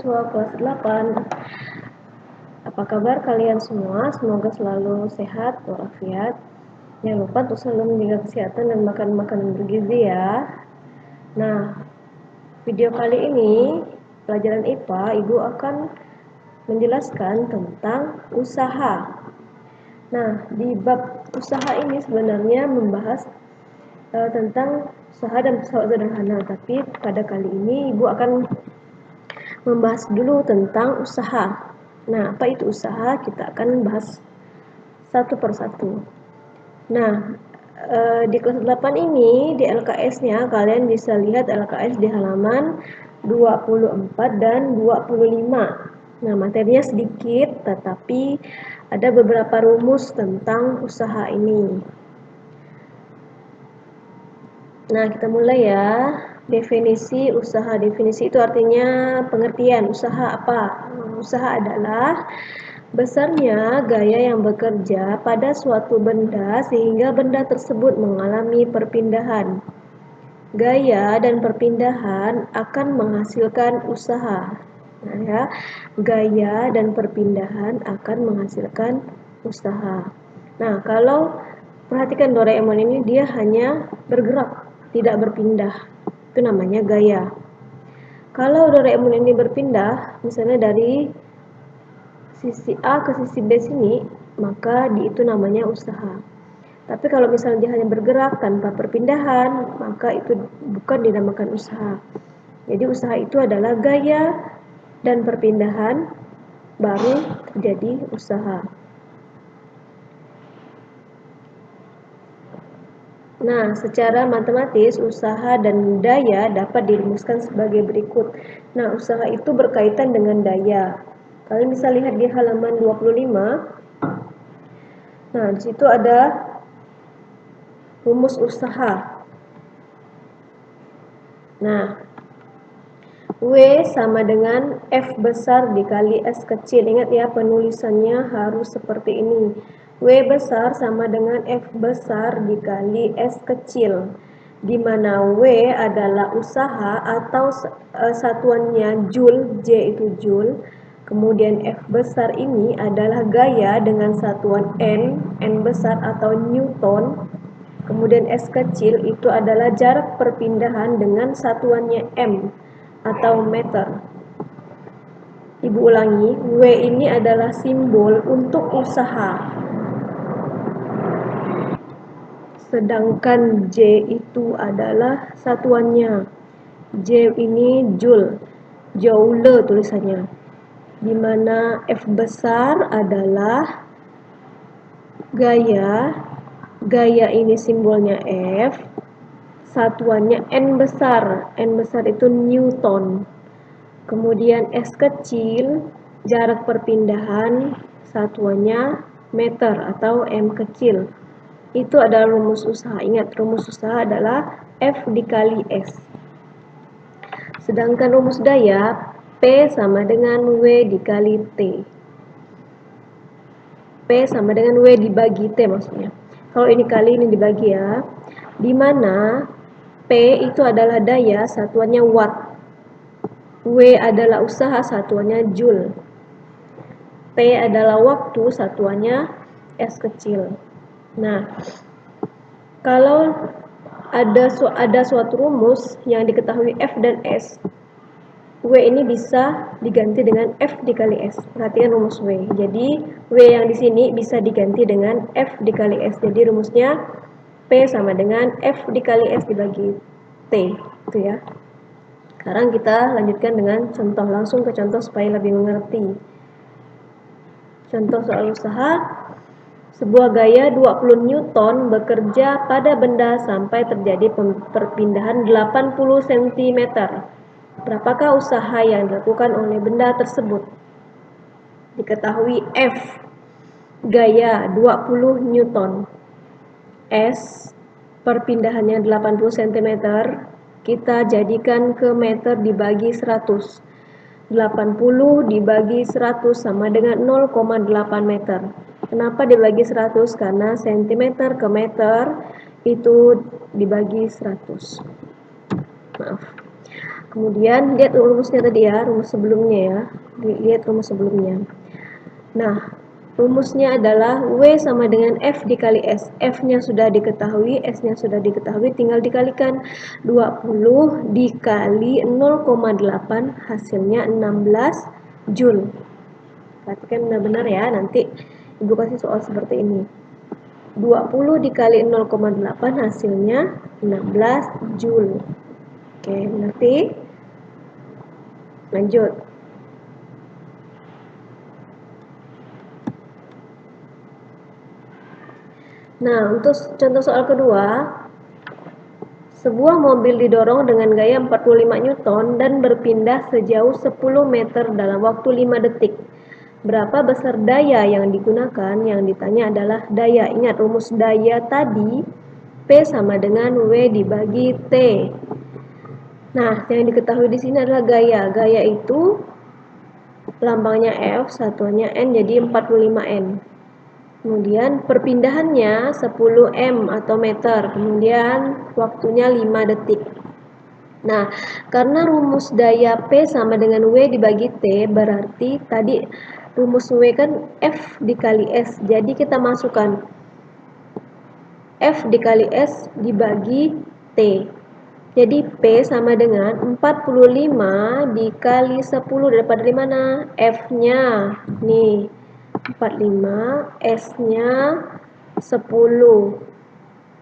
siswa kelas 8. Apa kabar kalian semua? Semoga selalu sehat walafiat. Jangan lupa untuk selalu menjaga kesehatan dan makan makanan bergizi ya. Nah, video kali ini pelajaran IPA, Ibu akan menjelaskan tentang usaha. Nah, di bab usaha ini sebenarnya membahas tentang usaha dan pesawat sederhana, tapi pada kali ini Ibu akan membahas dulu tentang usaha. Nah, apa itu usaha? Kita akan bahas satu persatu. Nah, di kelas 8 ini, di LKS-nya, kalian bisa lihat LKS di halaman 24 dan 25. Nah, materinya sedikit, tetapi ada beberapa rumus tentang usaha ini. Nah, kita mulai ya. Definisi usaha. Definisi itu artinya pengertian. Usaha apa? Usaha adalah besarnya gaya yang bekerja pada suatu benda sehingga benda tersebut mengalami perpindahan. Gaya dan perpindahan akan menghasilkan usaha. Nah, ya. Gaya dan perpindahan akan menghasilkan usaha. Nah, kalau perhatikan Doraemon ini, dia hanya bergerak, tidak berpindah. Itu namanya gaya. Kalau Doraemon ini berpindah, misalnya dari sisi A ke sisi B sini, maka itu namanya usaha. Tapi kalau misalnya dia hanya bergerak tanpa perpindahan, maka itu bukan dinamakan usaha. Jadi usaha itu adalah gaya dan perpindahan baru terjadi usaha. Nah, secara matematis, usaha dan daya dapat dirumuskan sebagai berikut. Nah, usaha itu berkaitan dengan daya. Kalian bisa lihat di halaman 25. Nah, di situ ada rumus usaha. Nah, W sama dengan F besar dikali S kecil. Ingat ya, penulisannya harus seperti ini. W besar sama dengan F besar dikali S kecil, di mana W adalah usaha atau satuannya Joule, J itu Joule. Kemudian F besar ini adalah gaya dengan satuan N besar atau Newton. Kemudian S kecil itu adalah jarak perpindahan dengan satuannya M atau meter. Ibu ulangi, W ini adalah simbol untuk usaha. Sedangkan J itu adalah satuannya. J ini Joule, Joule tulisannya. Di mana F besar adalah gaya, gaya ini simbolnya F, satuannya N besar itu Newton. Kemudian S kecil, jarak perpindahan, satuannya meter atau M kecil. Itu adalah rumus usaha. Ingat, rumus usaha adalah F dikali S. Sedangkan rumus daya, P sama dengan W dikali T. P sama dengan W dibagi T maksudnya. Kalau ini kali, ini dibagi ya. Dimana P itu adalah daya, satuannya watt. W adalah usaha, satuannya Joule. T adalah waktu, satuannya S kecil. Nah, kalau ada suatu rumus yang diketahui F dan S, W ini bisa diganti dengan F dikali S. Perhatikan rumus W. Jadi W yang di sini bisa diganti dengan F dikali S. Jadi rumusnya P sama dengan F dikali S dibagi T. Itu ya. Sekarang kita lanjutkan dengan contoh. Langsung ke contoh supaya lebih mengerti. Contoh soal usaha. Sebuah gaya 20 Newton bekerja pada benda sampai terjadi perpindahan 80 cm. Berapakah usaha yang dilakukan oleh benda tersebut? Diketahui F, gaya 20 Newton. S, perpindahannya 80 cm. Kita jadikan ke meter dibagi 100. 80 dibagi 100 sama dengan 0,8 meter. Kenapa dibagi 100? Karena cm ke meter itu dibagi 100. Maaf. Kemudian lihat rumusnya tadi ya, rumus sebelumnya ya. Lihat rumus sebelumnya. Nah, rumusnya adalah W sama dengan F dikali S. F-nya sudah diketahui, S-nya sudah diketahui, tinggal dikalikan. 20 dikali 0,8 hasilnya 16 Joule. Perhatikan benar-benar ya, nanti Ibu kasih soal seperti ini. 20 dikali 0,8 hasilnya 16 Joule. Oke, nanti lanjut. Nah, untuk contoh soal kedua, sebuah mobil didorong dengan gaya 45 Newton dan berpindah sejauh 10 meter dalam waktu 5 detik. Berapa besar daya yang digunakan? Yang ditanya adalah daya. Ingat rumus daya tadi, P sama dengan W dibagi T. Nah, yang diketahui di sini adalah gaya. Gaya itu lambangnya F, satuannya N, jadi 45N. Kemudian perpindahannya 10 M atau meter, kemudian waktunya 5 detik. Nah, karena rumus daya P sama dengan W dibagi T, berarti tadi rumus W kan F dikali S. Jadi kita masukkan F dikali S dibagi T. Jadi P sama dengan 45 dikali 10, dapat dari mana? F-nya nih 45, S-nya 10.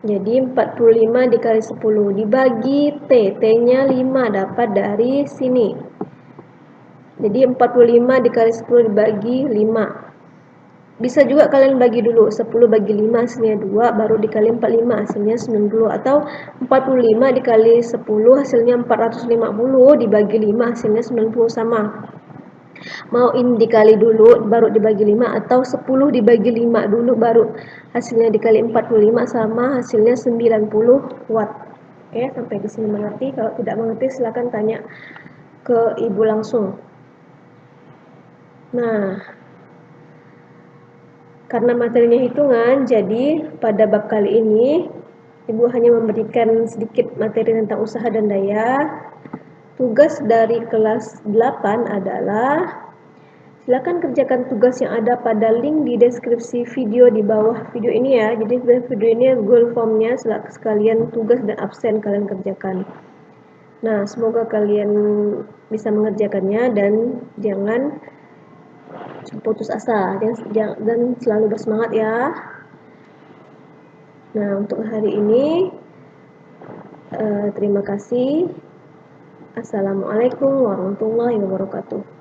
Jadi 45 dikali 10 dibagi T, T-nya 5, dapat dari sini. Jadi 45 dikali 10 dibagi 5. Bisa juga kalian bagi dulu, 10 bagi 5 hasilnya 2, baru dikali 45 hasilnya 90. Atau 45 dikali 10 hasilnya 450, dibagi 5 hasilnya 90, sama. Mau ini dikali dulu baru dibagi 5, atau 10 dibagi 5 dulu baru hasilnya dikali 45, sama hasilnya 90 watt. Oke, sampai di sini mengerti? Kalau tidak mengerti silakan tanya ke ibu langsung. Nah, karena materinya hitungan, jadi pada bab kali ini ibu hanya memberikan sedikit materi tentang usaha dan daya. Tugas dari kelas 8 adalah silakan kerjakan tugas yang ada pada link di deskripsi video di bawah video ini ya. Jadi video ini Google Form-nya sekalian tugas dan absen kalian kerjakan. Nah, semoga kalian bisa mengerjakannya dan jangan putus asa dan selalu bersemangat ya. Nah, untuk hari ini terima kasih. Assalamualaikum warahmatullahi wabarakatuh.